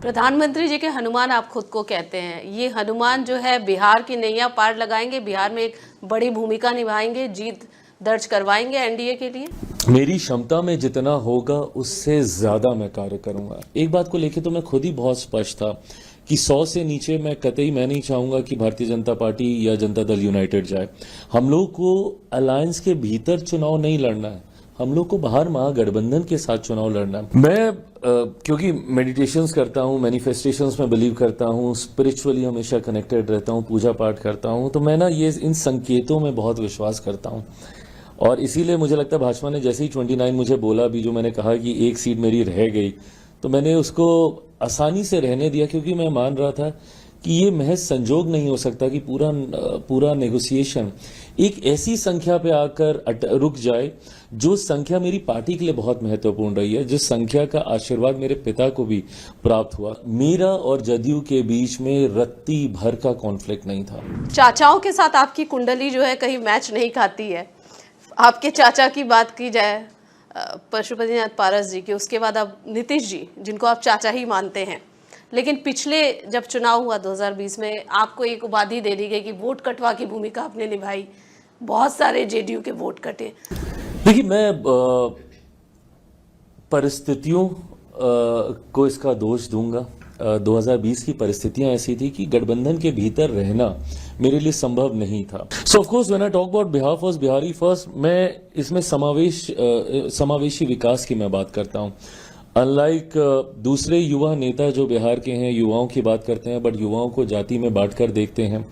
प्रधानमंत्री जी के हनुमान आप खुद को कहते हैं। ये हनुमान जो है बिहार की नैया पार लगाएंगे, बिहार में एक बड़ी भूमिका निभाएंगे, जीत दर्ज करवाएंगे एनडीए के लिए। मेरी क्षमता में जितना होगा उससे ज्यादा मैं कार्य करूंगा। एक बात को लेकर तो मैं खुद ही बहुत स्पष्ट था कि 100 से नीचे मैं नहीं चाहूंगा कि भारतीय जनता पार्टी या जनता दल यूनाइटेड जाए। हम लोग को अलायंस के भीतर चुनाव नहीं लड़ना है, हम लोग को बाहर महागठबंधन के साथ चुनाव लड़ना है। मैं क्योंकि मेडिटेशंस करता हूँ, मैनिफेस्टेशंस में बिलीव करता हूँ, स्पिरिचुअली हमेशा कनेक्टेड रहता हूँ, पूजा पाठ करता हूँ, तो मैं ये इन संकेतों में बहुत विश्वास करता हूँ। और इसीलिए मुझे लगता है भाजपा ने जैसे ही 29 मुझे बोला भी, जो मैंने कहा कि एक सीट मेरी रह गई, तो मैंने उसको आसानी से रहने दिया, क्योंकि मैं मान रहा था कि ये महज संजोग नहीं हो सकता कि पूरा नेगोशिएशन एक ऐसी संख्या पे आकर रुक जाए जो संख्या मेरी पार्टी के लिए बहुत महत्वपूर्ण रही है, जिस संख्या का आशीर्वाद मेरे पिता को भी प्राप्त हुआ। मेरा और जदयू के बीच में रत्ती भर का कॉन्फ्लिक्ट नहीं था। चाचाओं के साथ आपकी कुंडली जो है कहीं मैच नहीं खाती है। आपके चाचा की बात की जाए पशुपतिनाथ पारस जी की, उसके बाद अब नीतीश जी, जिनको आप चाचा ही मानते हैं, लेकिन पिछले जब चुनाव हुआ 2020 में आपको एक उपाधि दे दी गई कि वोट कटवा की भूमिका आपने निभाई, बहुत सारे जेडीयू के वोट कटे। देखिए, मैं परिस्थितियों को इसका दोष दूंगा। 2020 की परिस्थितियां ऐसी थी कि गठबंधन के भीतर रहना मेरे लिए संभव नहीं था। सो of course when I talk about Bihar first, Bihari first, मैं इसमें समावेशी विकास की मैं बात करता हूं। अनलाइक दूसरे युवा नेता जो बिहार के हैं, युवाओं की बात करते हैं, बट युवाओं को जाति में बांटकर देखते हैं।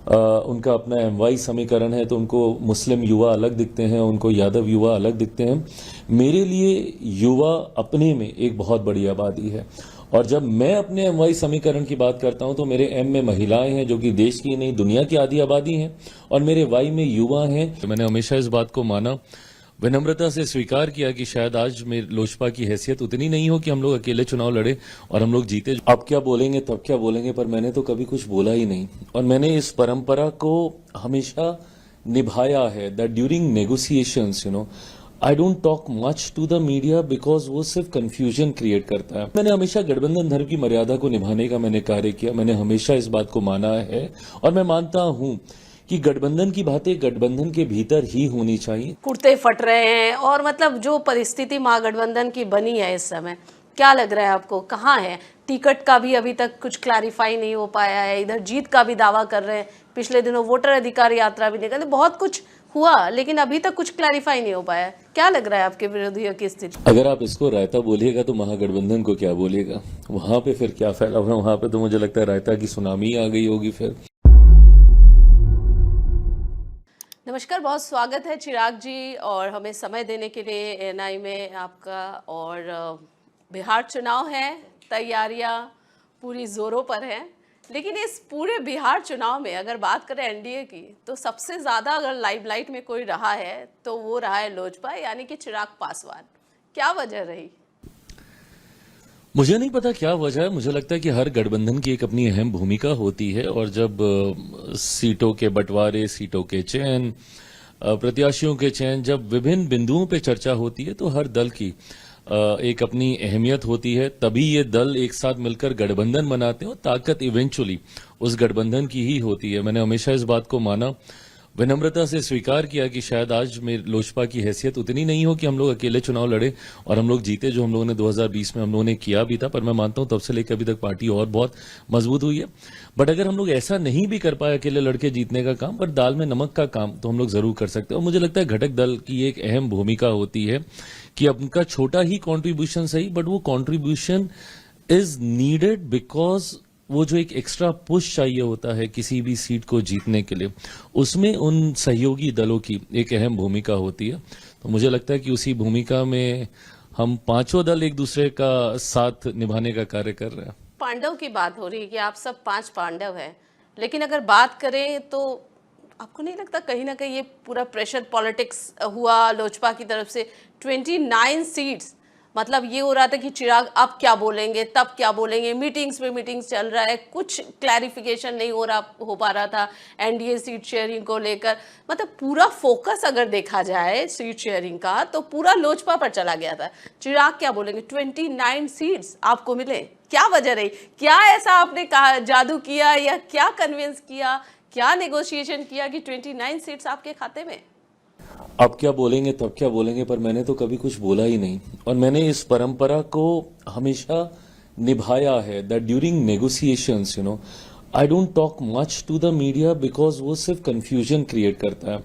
उनका अपना एमवाई समीकरण है, तो उनको मुस्लिम युवा अलग दिखते हैं, उनको यादव युवा अलग दिखते हैं। मेरे लिए युवा अपने में एक बहुत बड़ी आबादी है, और जब मैं अपने एमवाई समीकरण की बात करता हूं तो मेरे एम में महिलाएं हैं जो कि देश की नहीं दुनिया की आधी आबादी हैं, और मेरे वाई में युवा हैं। तो मैंने हमेशा इस बात को माना, विनम्रता से स्वीकार किया कि शायद आज मेरे लोजपा की हैसियत उतनी नहीं हो कि हम लोग अकेले चुनाव लड़े और हम लोग जीते। अब क्या बोलेंगे तब क्या बोलेंगे, पर मैंने तो कभी कुछ बोला ही नहीं, और मैंने इस परंपरा को हमेशा निभाया है that during negotiations I don't talk much to the media, because वो सिर्फ कंफ्यूजन क्रिएट करता है। मैंने हमेशा गठबंधन धर्म की मर्यादा को निभाने का मैंने कार्य किया। मैंने हमेशा इस बात को माना है, और मैं मानता हूं कि गठबंधन की बातें गठबंधन के भीतर ही होनी चाहिए। कुर्ते फट रहे हैं, और मतलब जो परिस्थिति महागठबंधन की बनी है इस समय, क्या लग रहा है आपको कहाँ है? टिकट का भी अभी तक कुछ क्लैरिफाई नहीं हो पाया है, इधर जीत का भी दावा कर रहे हैं, पिछले दिनों वोटर अधिकार यात्रा भी निकली, बहुत कुछ हुआ, लेकिन अभी तक कुछ क्लैरिफाई नहीं हो पाया। क्या लग रहा है आपके विरोधियों की स्थिति? अगर आप इसको रायता बोलिएगा तो महागठबंधन को क्या बोलिएगा? वहां पे फिर क्या फैला हुआ? वहां पे तो मुझे लगता है रायता की सुनामी आ गई होगी फिर। नमस्कार, बहुत स्वागत है चिराग जी, और हमें समय देने के लिए एएनआई में आपका। और बिहार चुनाव है, तैयारियां पूरी जोरों पर हैं, लेकिन इस पूरे बिहार चुनाव में अगर बात करें एनडीए की, तो सबसे ज़्यादा अगर लाइमलाइट में कोई रहा है तो वो रहा है लोजपा, यानी कि चिराग पासवान। क्या वजह रही? मुझे नहीं पता क्या वजह है। मुझे लगता है कि हर गठबंधन की एक अपनी अहम भूमिका होती है, और जब सीटों के बंटवारे, सीटों के चयन, प्रत्याशियों के चयन, जब विभिन्न बिंदुओं पे चर्चा होती है, तो हर दल की एक अपनी अहमियत होती है। तभी ये दल एक साथ मिलकर गठबंधन बनाते हैं, और ताकत इवेंचुअली उस गठबंधन की ही होती है। मैंने हमेशा इस बात को माना, विनम्रता से स्वीकार किया कि शायद आज मेरे लोजपा की हैसियत उतनी नहीं हो कि हम लोग अकेले चुनाव लड़े और हम लोग जीते, जो हम लोगों ने 2020 में हम लोगों ने किया भी था। पर मैं मानता हूं तब से लेकर अभी तक पार्टी और बहुत मजबूत हुई है। बट अगर हम लोग ऐसा नहीं भी कर पाए अकेले लड़के जीतने का काम, पर दाल में नमक का काम तो हम लोग जरूर कर सकते हैं। और मुझे लगता है घटक दल की एक अहम भूमिका होती है कि उनका छोटा ही कॉन्ट्रीब्यूशन सही, बट वो कॉन्ट्रीब्यूशन इज नीडेड, बिकॉज वो जो एक एक्स्ट्रा पुश चाहिए होता है किसी भी सीट को जीतने के लिए, उसमें उन सहयोगी दलों की एक अहम भूमिका होती है। तो मुझे लगता है कि उसी भूमिका में हम पांचों दल एक दूसरे का साथ निभाने का कार्य कर रहे हैं। पांडव की बात हो रही है कि आप सब 5 पांडव हैं, लेकिन अगर बात करें तो आपको नहीं लगता कहीं ना कहीं ये पूरा प्रेशर पॉलिटिक्स हुआ लोजपा की तरफ से? 29 सीट्स, मतलब ये हो रहा था कि चिराग अब क्या बोलेंगे, तब क्या बोलेंगे, मीटिंग्स पे मीटिंग्स चल रहा है, कुछ क्लैरिफिकेशन नहीं हो पा रहा था एनडीए सीट शेयरिंग को लेकर। मतलब पूरा फोकस अगर देखा जाए सीट शेयरिंग का तो पूरा लोजपा पर चला गया था। चिराग क्या बोलेंगे, 29 सीट्स आपको मिले, क्या वजह रही, क्या ऐसा आपने कहा जादू किया या क्या कन्विंस किया, क्या नेगोशिएशन किया कि 29 सीट्स आपके खाते में? अब क्या बोलेंगे तब क्या बोलेंगे, पर मैंने तो कभी कुछ बोला ही नहीं। और मैंने इस परंपरा को हमेशा निभाया है that during negotiations I don't talk much to the media because वो सिर्फ कंफ्यूजन क्रिएट करता है।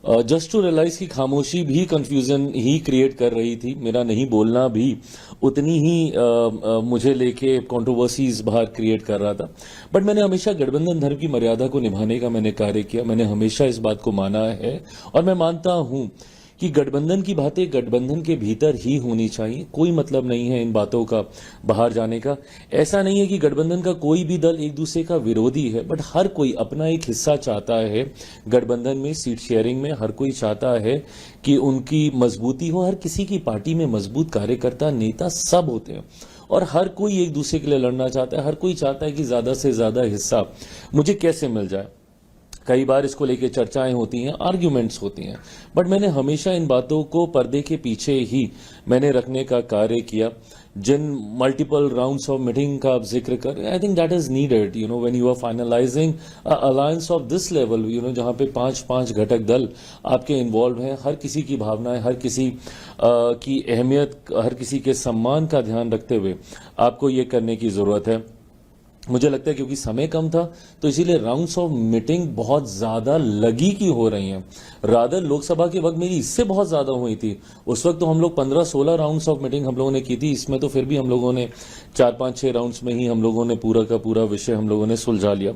जस्ट टू रियलाइज की खामोशी भी कंफ्यूजन ही क्रिएट कर रही थी, मेरा नहीं बोलना भी उतनी ही मुझे लेके कंट्रोवर्सीज बाहर क्रिएट कर रहा था। बट मैंने हमेशा गठबंधन धर्म की मर्यादा को निभाने का मैंने कार्य किया, मैंने हमेशा इस बात को माना है और मैं मानता हूं कि गठबंधन की बातें गठबंधन के भीतर ही होनी चाहिए। कोई मतलब नहीं है इन बातों का बाहर जाने का। ऐसा नहीं है कि गठबंधन का कोई भी दल एक दूसरे का विरोधी है, बट हर कोई अपना एक हिस्सा चाहता है गठबंधन में, सीट शेयरिंग में। हर कोई चाहता है कि उनकी मजबूती हो। हर किसी की पार्टी में मजबूत कार्यकर्ता नेता सब होते हैं और हर कोई एक दूसरे के लिए लड़ना चाहता है। हर कोई चाहता है कि ज्यादा से ज्यादा हिस्सा मुझे कैसे मिल जाए। कई बार इसको लेकर चर्चाएं होती हैं, आर्ग्यूमेंट्स होती हैं, बट मैंने हमेशा इन बातों को पर्दे के पीछे ही मैंने रखने का कार्य किया। जिन मल्टीपल राउंड्स ऑफ मीटिंग का आप जिक्र कर, I think that is needed when you are finalising alliance of this level, जहां पे 5 घटक दल आपके इन्वॉल्व हैं। हर किसी की भावनाएं, हर किसी की अहमियत, हर किसी के सम्मान का ध्यान रखते हुए आपको ये करने की जरूरत है। मुझे लगता है क्योंकि समय कम था तो इसीलिए राउंड्स ऑफ मीटिंग बहुत ज्यादा लगी की हो रही हैं। रादर लोकसभा के वक्त मेरी इससे बहुत ज्यादा हुई थी। उस वक्त तो हम लोग 15-16 राउंड्स ऑफ मीटिंग हम लोगों ने की थी। इसमें तो फिर भी हम लोगों ने 4-5-6 राउंड्स में ही हम लोगों ने पूरा का पूरा विषय हम लोगों ने सुलझा लिया।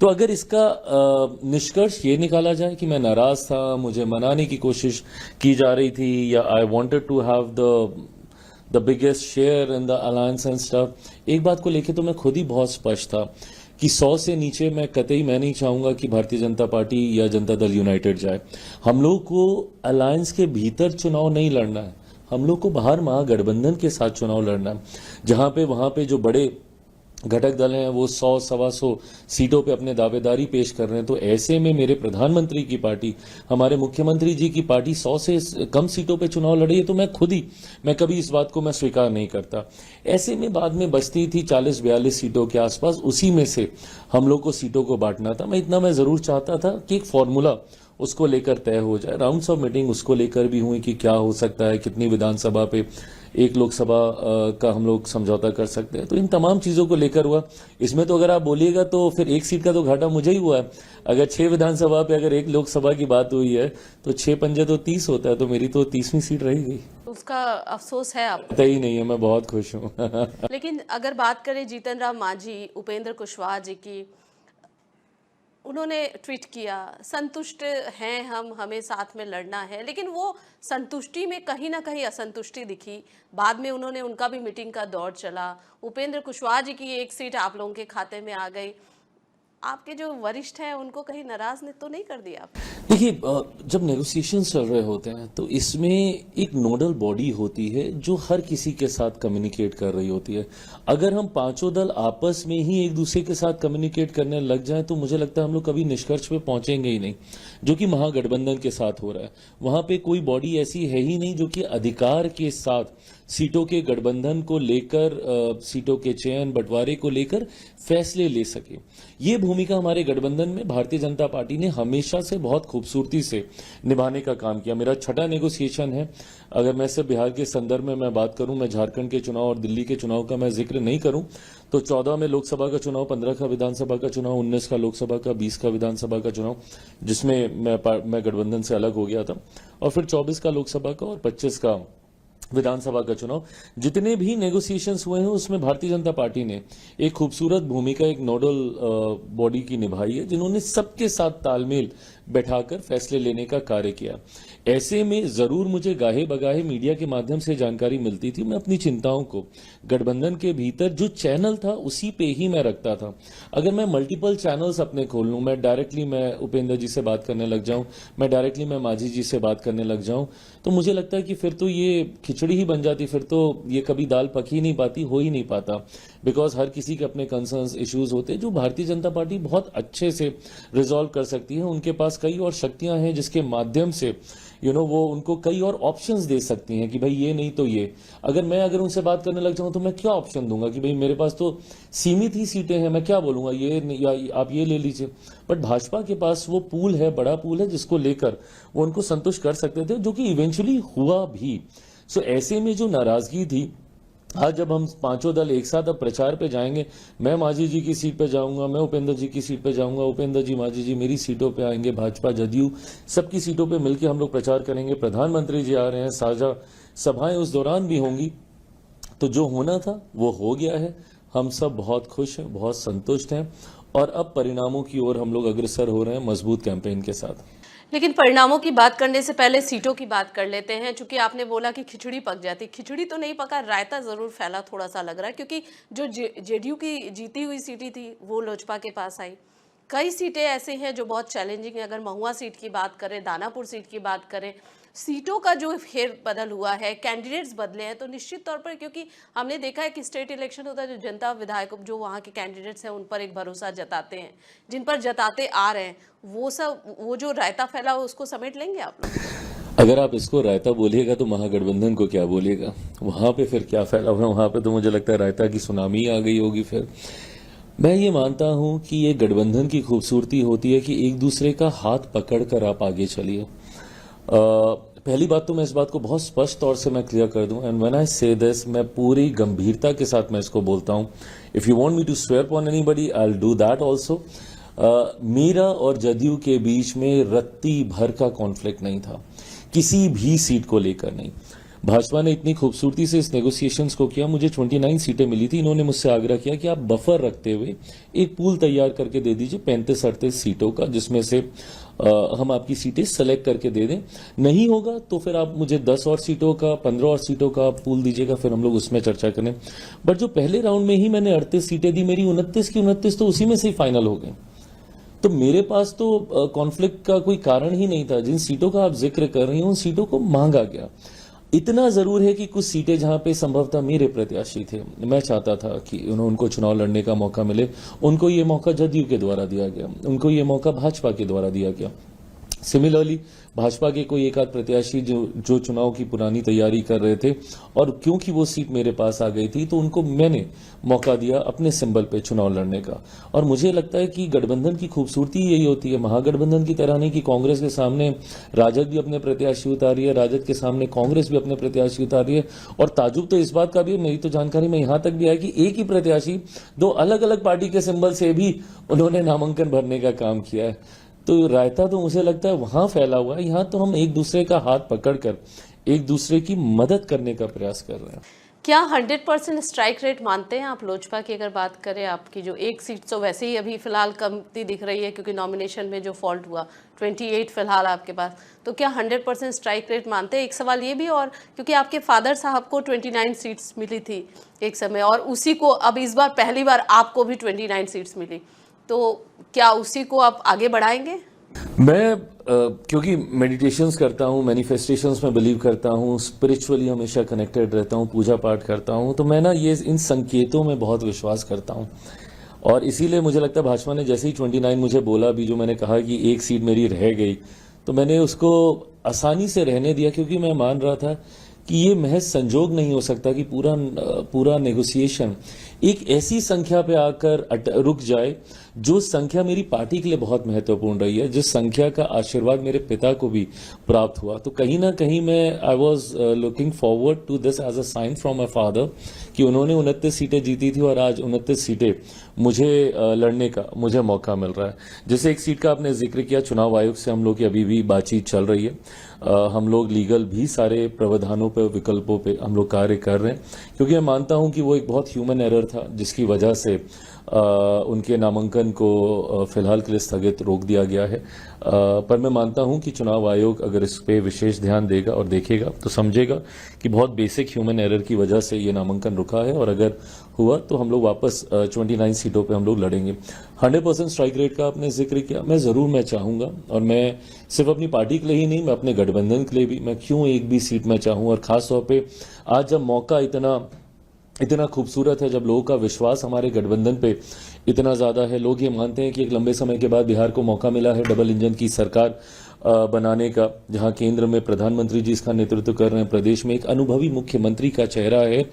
तो अगर इसका निष्कर्ष ये निकाला जाए कि मैं नाराज था, मुझे मनाने की कोशिश की जा रही थी, या I wanted to have the biggest share in the alliance and stuff, एक बात को लेके तो मैं खुद ही बहुत स्पष्ट था कि 100 से नीचे मैं नहीं चाहूंगा कि भारतीय जनता पार्टी या जनता दल यूनाइटेड जाए। हम लोग को अलायंस के भीतर चुनाव नहीं लड़ना है, हम लोग को बाहर महागठबंधन के साथ चुनाव लड़ना है। जहां पे वहां पे जो बड़े घटक दल हैं वो 100-125 सीटों पे अपने दावेदारी पेश कर रहे हैं। तो ऐसे में मेरे प्रधानमंत्री की पार्टी, हमारे मुख्यमंत्री जी की पार्टी 100 से कम सीटों पे चुनाव लड़ी है, तो मैं कभी इस बात को मैं स्वीकार नहीं करता। ऐसे में बाद में बचती थी 40-42 सीटों के आसपास, उसी में से हम लोग को सीटों को बांटना था। इतना मैं जरूर चाहता था कि एक फॉर्मूला उसको लेकर तय हो जाए। राउंड्स ऑफ मीटिंग उसको लेकर भी हुई कि क्या हो सकता है, कितनी विधानसभा पे एक लोकसभा का हम लोग समझौता कर सकते हैं। तो इन तमाम चीजों को लेकर हुआ। इसमें तो अगर आप बोलिएगा तो फिर एक सीट का तो घाटा मुझे ही हुआ है। अगर 6 विधानसभा पे अगर एक लोकसभा की बात हुई है तो 6 पंजे तो 30 होता है, तो मेरी तो 30वीं सीट रहेगी। उसका अफसोस है आप? पता ही नहीं है, मैं बहुत खुश हूँ। लेकिन अगर बात करें जीतन राम मांझी, उपेंद्र कुशवाहा जी की, उन्होंने ट्वीट किया संतुष्ट हैं हम, हमें साथ में लड़ना है, लेकिन वो संतुष्टि में कहीं ना कहीं असंतुष्टि दिखी। बाद में उनका भी मीटिंग का दौर चला। उपेंद्र कुशवाहा जी की एक सीट आप लोगों के खाते में आ गई। आपके जो वरिष्ठ हैं उनको कहीं नाराज ने तो नहीं कर दिया? देखिए, जब नेगोशिएशन चल रहे होते हैं तो इसमें एक नोडल बॉडी होती है जो हर किसी के साथ कम्युनिकेट कर रही होती है। अगर हम पांचों दल आपस में ही एक दूसरे के साथ कम्युनिकेट करने लग जाएं तो मुझे लगता है हम लोग कभी निष्कर्ष पे पहुंचेंगे ही नहीं, जो कि महागठबंधन के साथ हो रहा है। वहां पे कोई बॉडी ऐसी है ही नहीं जो कि अधिकार के साथ सीटों के गठबंधन को लेकर, सीटों के चयन बंटवारे को लेकर फैसले ले सके। ये भूमिका हमारे गठबंधन में भारतीय जनता पार्टी ने हमेशा से बहुत खूबसूरती से निभाने का काम किया। मेरा 6ठा नेगोशिएशन है। अगर मैं सिर्फ बिहार के संदर्भ में मैं बात करूं, मैं झारखंड के चुनाव और दिल्ली के चुनाव का मैं जिक्र नहीं करूं, तो 14 में लोकसभा का चुनाव, 15 का विधानसभा का चुनाव, 19 का लोकसभा का, 20 का विधानसभा का चुनाव, जिसमें मैं गठबंधन से अलग हो गया था, और फिर 24 का लोकसभा का और 25 का विधानसभा का चुनाव। जितने भी नेगोशिएशंस हुए हैं उसमें भारतीय जनता पार्टी ने एक खूबसूरत भूमिका एक नोडल बॉडी की निभाई है, जिन्होंने सबके साथ तालमेल बैठाकर फैसले लेने का कार्य किया। ऐसे में जरूर मुझे गाहे बगाहे मीडिया के माध्यम से जानकारी मिलती थी। मैं अपनी चिंताओं को गठबंधन के भीतर जो चैनल था उसी पे ही मैं रखता था। अगर मैं मल्टीपल चैनल्स अपने खोल लूं, मैं उपेंद्र जी से बात करने लग जाऊं, मैं डायरेक्टली मैं माझी जी से बात करने लग जाऊं, तो मुझे लगता है कि फिर तो ये खिचड़ी ही बन जाती, फिर तो ये कभी दाल पक ही नहीं पाती, हो ही नहीं पाता। बिकॉज हर किसी के अपने कंसर्न्स, इश्यूज होते हैं जो भारतीय जनता पार्टी बहुत अच्छे से रिजॉल्व कर सकती है। उनके पास कई और शक्तियां हैं जिसके माध्यम से वो उनको कई और ऑप्शंस दे सकती हैं कि भाई ये नहीं तो ये। अगर उनसे बात करने लग जाऊं तो मैं क्या ऑप्शन दूंगा कि भाई मेरे पास तो सीमित ही सीटें हैं, मैं क्या बोलूंगा या आप ये ले लीजिए। बट भाजपा के पास वो पूल है, बड़ा पूल है, जिसको लेकर वो उनको संतुष्ट कर सकते थे, जो कि इवेंचुअली हुआ भी। सो ऐसे में जो नाराजगी थी, आज जब हम पांचों दल एक साथ अब प्रचार पे जाएंगे, मैं माझी जी की सीट पे जाऊंगा, मैं उपेंद्र जी की सीट पे जाऊंगा, उपेंद्र जी माझी जी मेरी सीटों पे आएंगे, भाजपा जदयू सबकी सीटों पे मिलकर हम लोग प्रचार करेंगे। प्रधानमंत्री जी आ रहे हैं, साझा सभाएं उस दौरान भी होंगी। तो जो होना था वो हो गया है। हम सब बहुत खुश हैं, बहुत संतुष्ट हैं और अब परिणामों की ओर हम लोग अग्रसर हो रहे हैं मजबूत कैंपेन के साथ। लेकिन परिणामों की बात करने से पहले सीटों की बात कर लेते हैं, क्योंकि आपने बोला कि खिचड़ी पक जाती। खिचड़ी तो नहीं पका, रायता जरूर फैला, थोड़ा सा लग रहा है, क्योंकि जो जेडीयू की जीती हुई सीटें थी वो लोजपा के पास आई। कई सीटें ऐसे हैं जो बहुत चैलेंजिंग है। अगर महुआ सीट की बात करें, दानापुर सीट की बात करें, सीटों का जो फेर बदल हुआ है, कैंडिडेट्स बदले हैं, तो निश्चित तौर पर, क्योंकि हमने देखा है कि स्टेट इलेक्शन होता है, जो जनता विधायक जो वहाँ के कैंडिडेट्स हैं उन पर एक भरोसा जताते हैं, जिन पर जताते आ रहे हैं, वो जो रायता फैला हो उसको समेट लेंगे आप लोग? अगर आप इसको रायता बोलिएगा तो महागठबंधन को क्या बोलिएगा? वहां पे फिर क्या फैला हुआ है? वहां पे तो मुझे लगता है रायता की सुनामी आ गई होगी। फिर मैं ये मानता हूं कि ये गठबंधन की खूबसूरती होती है कि एक दूसरे का हाथ पकड़कर आप आगे चलिए। पहली बात तो मैं इस बात को बहुत स्पष्ट तौर से मैं क्लियर कर दूं, एंड व्हेन आई से दिस, मैं पूरी गंभीरता के साथ मैं इसको बोलता हूं। If you want me to swear upon anybody, I will do that also. मेरा और जदयू के बीच में रत्ती भर का कॉन्फ्लिक्ट नहीं था, किसी भी सीट को लेकर नहीं। भाजपा ने इतनी खूबसूरती से इस नेगोशिएशंस को किया, मुझे 29 सीटें मिली थी। इन्होंने मुझसे आग्रह किया कि आप बफर रखते हुए एक पूल तैयार करके दे दीजिए 35-38 सीटों का, जिसमें से हम आपकी सीटें सेलेक्ट करके दे दें। नहीं होगा तो फिर आप मुझे 10 और सीटों का, 15 और सीटों का पूल दीजिएगा, फिर हम लोग उसमें चर्चा करें। बट जो पहले राउंड में ही मैंने 38 सीटें दी, मेरी 29 की 29 तो उसी में से ही फाइनल हो गई। तो मेरे पास तो कॉन्फ्लिक्ट का कोई कारण ही नहीं था। जिन सीटों का आप जिक्र कर रही हैं उन सीटों को मांगा गया। इतना जरूर है कि कुछ सीटें जहां पे संभवतः मेरे प्रत्याशी थे, मैं चाहता था कि उनको चुनाव लड़ने का मौका मिले, उनको ये मौका जदयू के द्वारा दिया गया, उनको ये मौका भाजपा के द्वारा दिया गया। सिमिलरली भाजपा के कोई एक आध प्रत्याशी जो चुनाव की पुरानी तैयारी कर रहे थे, और क्योंकि वो सीट मेरे पास आ गई थी तो उनको मैंने मौका दिया अपने सिंबल पे चुनाव लड़ने का। और मुझे लगता है कि गठबंधन की खूबसूरती यही होती है, महागठबंधन की तरह नहीं कि कांग्रेस के सामने राजद भी अपने प्रत्याशी उतार रही है, राजद के सामने कांग्रेस भी अपने प्रत्याशी उतार रही है। और ताजुब तो इस बात का भी, मेरी तो जानकारी में यहां तक भी है कि एक ही प्रत्याशी दो अलग अलग पार्टी के सिंबल से भी उन्होंने नामांकन भरने का काम किया है। तो रायता तो मुझे लगता है वहां फैला हुआ है, यहां तो हम एक दूसरे का हाथ पकड़कर एक दूसरे की मदद करने का प्रयास कर रहे हैं। क्या 100% स्ट्राइक रेट मानते हैं आप लोजपा की? अगर बात करें आपकी जो एक सीट तो वैसे ही अभी फिलहाल कमती दिख रही है, क्योंकि नॉमिनेशन में जो फॉल्ट हुआ 28 फिलहाल आपके पास, तो क्या 100% स्ट्राइक रेट मानते हैं? एक सवाल ये भी, और क्योंकि आपके फादर साहब को 29 सीट्स मिली थी एक समय, और उसी को अब इस बार पहली बार आपको भी 29 सीट्स मिली, तो क्या उसी को आप आगे बढ़ाएंगे? मैं क्योंकि मेडिटेशंस करता हूँ, मैनिफेस्टेशंस में बिलीव करता हूँ, स्पिरिचुअली हमेशा कनेक्टेड रहता हूँ, पूजा पाठ करता हूँ, तो मैं ना ये इन संकेतों में बहुत विश्वास करता हूँ। और इसीलिए मुझे लगता है भाजपा ने जैसे ही 29 मुझे बोला भी, जो मैंने कहा कि एक सीट मेरी रह गई, तो मैंने उसको आसानी से रहने दिया, क्योंकि मैं मान रहा था कि ये महज संजोग नहीं हो सकता कि पूरा नेगोशिएशन एक ऐसी संख्या पे आकर रुक जाए जो संख्या मेरी पार्टी के लिए बहुत महत्वपूर्ण रही है, जिस संख्या का आशीर्वाद मेरे पिता को भी प्राप्त हुआ। तो कहीं ना कहीं मैं I was looking forward to this as a sign from my father कि उन्होंने 29 सीटें जीती थी और आज 29 सीटें मुझे लड़ने का मुझे मौका मिल रहा है। जैसे एक सीट का आपने जिक्र किया, चुनाव आयोग से हम लोग की अभी भी बातचीत चल रही है। हम लोग लीगल भी सारे प्रावधानों पर, विकल्पों पे हम लोग कार्य कर रहे हैं, क्योंकि मैं मानता हूं कि वो एक बहुत ह्यूमन एरर था, जिसकी वजह से उनके नामांकन को फिलहाल के लिए स्थगित रोक दिया गया है। पर मैं मानता हूं कि चुनाव आयोग अगर इस पे विशेष ध्यान देगा और देखेगा तो समझेगा कि बहुत बेसिक ह्यूमन एरर की वजह से ये नामांकन रुका है, और अगर हुआ तो हम लोग वापस 29 सीटों पे हम लोग लड़ेंगे। 100% स्ट्राइक रेट का आपने जिक्र किया, मैं चाहूंगा, और मैं सिर्फ अपनी पार्टी के लिए ही नहीं, मैं अपने गठबंधन के लिए भी, मैं क्यों एक भी सीट में चाहूं। और खासतौर पे आज जब मौका इतना खूबसूरत है, जब लोगों का विश्वास हमारे गठबंधन पे इतना ज्यादा है, लोग ये मानते हैं कि एक लंबे समय के बाद बिहार को मौका मिला है डबल इंजन की सरकार बनाने का, जहां केंद्र में प्रधानमंत्री जी इसका नेतृत्व कर रहे हैं, प्रदेश में एक अनुभवी मुख्यमंत्री का चेहरा है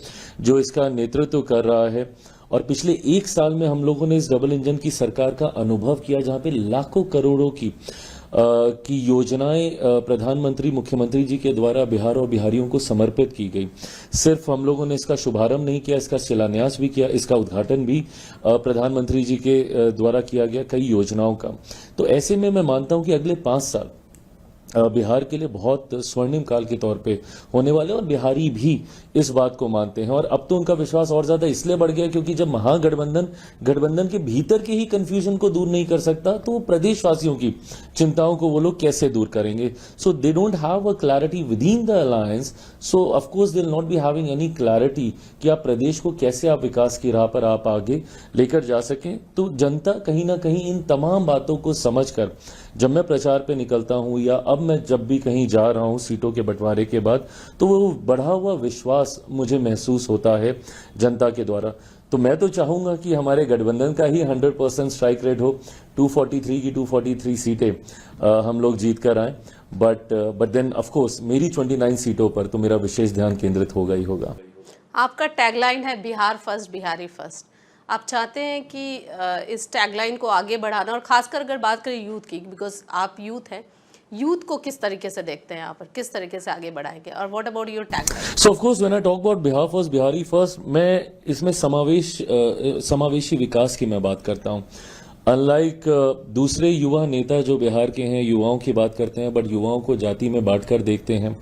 जो इसका नेतृत्व कर रहा है। और पिछले एक साल में हम लोगों ने इस डबल इंजन की सरकार का अनुभव किया, जहां पे लाखों करोड़ों की योजनाएं प्रधानमंत्री मुख्यमंत्री जी के द्वारा बिहार और बिहारियों को समर्पित की गई। सिर्फ हम लोगों ने इसका शुभारंभ नहीं किया, इसका शिलान्यास भी किया, इसका उद्घाटन भी प्रधानमंत्री जी के द्वारा किया गया कई योजनाओं का। तो ऐसे में मैं मानता हूं कि अगले 5 साल बिहार के लिए बहुत स्वर्णिम काल के तौर पे होने वाले, और बिहारी भी इस बात को मानते हैं। और अब तो उनका विश्वास और ज्यादा इसलिए बढ़ गया क्योंकि जब गठबंधन के भीतर के ही कंफ्यूजन को दूर नहीं कर सकता, तो वो प्रदेशवासियों की चिंताओं को वो लोग कैसे दूर करेंगे। So they don't have a clarity within the alliance, so of course they will not be having any clarity कि आप प्रदेश को कैसे आप विकास की राह पर आप आगे लेकर जा सकें। तो जनता कहीं ना कहीं इन तमाम बातों को समझकर जब मैं प्रचार पे निकलता हूं, या अब मैं जब भी कहीं जा रहा हूं सीटों के बंटवारे के बाद, तो वो बढ़ा हुआ विश्वास मुझे महसूस होता है जनता के द्वारा। तो मैं तो चाहूंगा कि हमारे गठबंधन का ही 100% स्ट्राइक रेट हो, 243 की 243 सीटें हम लोग जीत कर आए। बट देन ऑफ कोर्स मेरी 29 सीटों पर तो मेरा विशेष ध्यान केंद्रित होगा ही होगा। आपका टैगलाइन है बिहार फर्स्ट, बिहारी फर्स्ट। आप चाहते हैं कि इस टैगलाइन को आगे बढ़ाना, और खासकर अगर बात करें यूथ की, बिकॉज आप यूथ हैं, यूथ को किस तरीके से देखते हैं यहाँ पर, किस तरीके से आगे बढ़ाएंगे, और what about your tagline? So of course when I talk about Bihar first, Bihari first, मैं इसमें समावेशी विकास की मैं बात करता हूँ। अनलाइक दूसरे युवा नेता जो बिहार के हैं, युवाओं की बात करते हैं, बट युवाओं को जाति में बांटकर देखते हैं।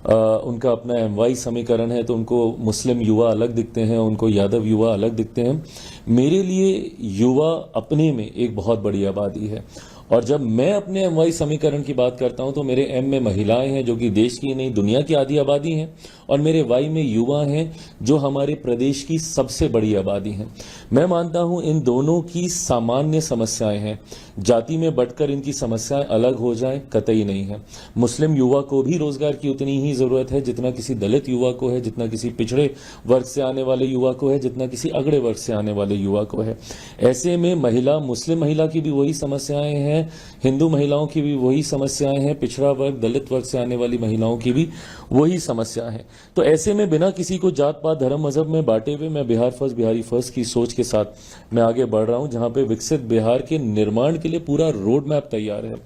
उनका अपना MY समीकरण है, तो उनको मुस्लिम युवा अलग दिखते हैं, उनको यादव युवा अलग दिखते हैं। मेरे लिए युवा अपने में एक बहुत बड़ी आबादी है, और जब मैं अपने MY समीकरण की बात करता हूं तो मेरे M में महिलाएं हैं जो कि देश की नहीं दुनिया की आधी आबादी हैं, और मेरे Y में युवा हैं जो हमारे प्रदेश की सबसे बड़ी आबादी हैं। मैं मानता हूं इन दोनों की सामान्य समस्याएं हैं, जाति में बंटकर इनकी समस्याएं अलग हो जाएं कतई नहीं है। मुस्लिम युवा को भी रोजगार की उतनी ही जरूरत है जितना किसी दलित युवा को है, जितना किसी पिछड़े वर्ग से आने वाले युवा को है, जितना किसी अगड़े वर्ग से आने वाले युवा को है। ऐसे में मुस्लिम महिला की भी वही समस्याएं हैं, हिंदू महिलाओं की भी वही समस्याएं हैं, पिछड़ा वर्ग दलित वर्ग से आने वाली महिलाओं की भी वही समस्या है। तो ऐसे में बिना किसी को जात पात धर्म मजहब में बांटे हुए मैं बिहार फर्स्ट, बिहारी फर्स्ट की सोच के साथ मैं आगे बढ़ रहा हूं, जहां पे विकसित बिहार के निर्माण के लिए पूरा रोड मैप तैयार है।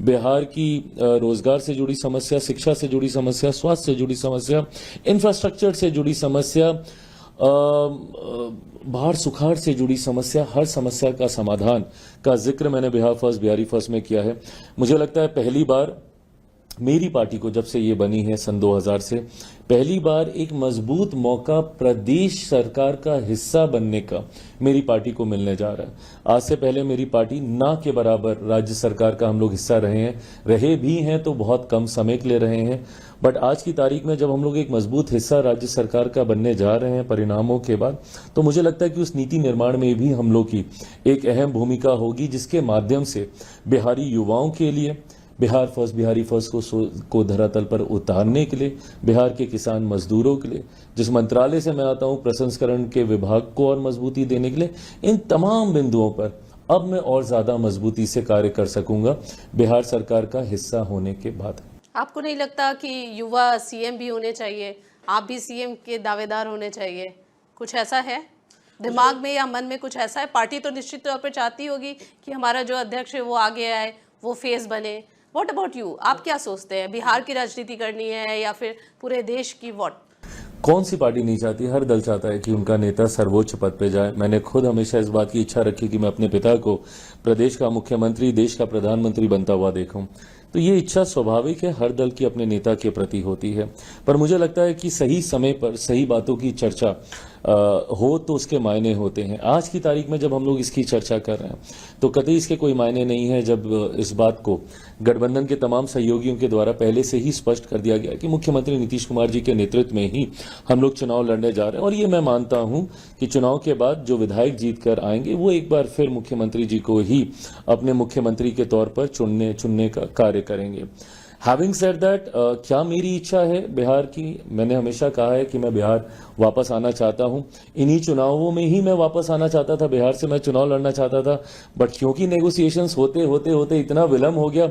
बिहार की रोजगार से जुड़ी समस्या, शिक्षा से जुड़ी समस्या, स्वास्थ्य से जुड़ी समस्या, इंफ्रास्ट्रक्चर से जुड़ी समस्या, बाढ़ सुखाड़ से जुड़ी समस्या, हर समस्या का समाधान का जिक्र मैंने बिहार फर्स्ट, बिहारी फर्स्ट में किया है। मुझे लगता है पहली बार मेरी पार्टी को जब से ये बनी है सन 2000 से, पहली बार एक मजबूत मौका प्रदेश सरकार का हिस्सा बनने का मेरी पार्टी को मिलने जा रहा है। आज से पहले मेरी पार्टी ना के बराबर राज्य सरकार का हम लोग हिस्सा रहे भी हैं तो बहुत कम समय के लिए रहे हैं, बट आज की तारीख में जब हम लोग एक मजबूत हिस्सा राज्य सरकार का बनने जा रहे हैं परिणामों के बाद, तो मुझे लगता है कि उस नीति निर्माण में भी हम लोग की एक अहम भूमिका होगी, जिसके माध्यम से बिहारी युवाओं के लिए बिहार फर्स्ट, बिहारी फर्स्ट को धरातल पर उतारने के लिए, बिहार के किसान मजदूरों के लिए, जिस मंत्रालय से मैं आता हूं प्रसंस्करण के विभाग को और मजबूती देने के लिए, इन तमाम बिंदुओं पर अब मैं और ज्यादा मजबूती से कार्य कर सकूंगा बिहार सरकार का हिस्सा होने के बाद। आपको नहीं लगता कि युवा CM भी होने चाहिए, आप भी CM के दावेदार होने चाहिए? कुछ ऐसा है दिमाग में या मन में, कुछ ऐसा है? पार्टी तो निश्चित तौर पर चाहती होगी कि हमारा जो अध्यक्ष है वो आगे आए, वो फेस बने। व्हाट अबाउट यू, आप क्या सोचते हैं? बिहार की राजनीति करनी है या फिर पूरे देश की? व्हाट, कौन सी पार्टी नहीं चाहती? हर दल चाहता है कि उनका नेता सर्वोच्च पद पे जाए। मैंने खुद हमेशा इस बात की इच्छा रखी कि मैं अपने पिता को प्रदेश का मुख्यमंत्री, देश का प्रधानमंत्री बनता हुआ देखूं। तो ये इच्छा स्वाभाविक है, हर दल की अपने नेता के प्रति होती है, पर मुझे लगता है कि सही समय पर सही बातों की चर्चा हो तो उसके मायने होते हैं। आज की तारीख में जब हम लोग इसकी चर्चा कर रहे हैं तो कतई इसके कोई मायने नहीं है जब इस बात को गठबंधन के तमाम सहयोगियों के द्वारा पहले से ही स्पष्ट कर दिया गया कि मुख्यमंत्री नीतीश कुमार जी के नेतृत्व में ही हम लोग चुनाव लड़ने जा रहे हैं। और ये मैं मानता हूं कि चुनाव के बाद जो विधायक जीत कर आएंगे वो एक बार फिर मुख्यमंत्री जी को ही अपने मुख्यमंत्री के तौर पर चुनने का कार्य करेंगे। हैविंग सेड दैट, क्या मेरी इच्छा है बिहार की? मैंने हमेशा कहा है कि मैं बिहार वापस आना चाहता हूं। इन्हीं चुनावों में ही मैं वापस आना चाहता था, बिहार से मैं चुनाव लड़ना चाहता था, बट क्योंकि नेगोशिएशंस होते इतना विलंब हो गया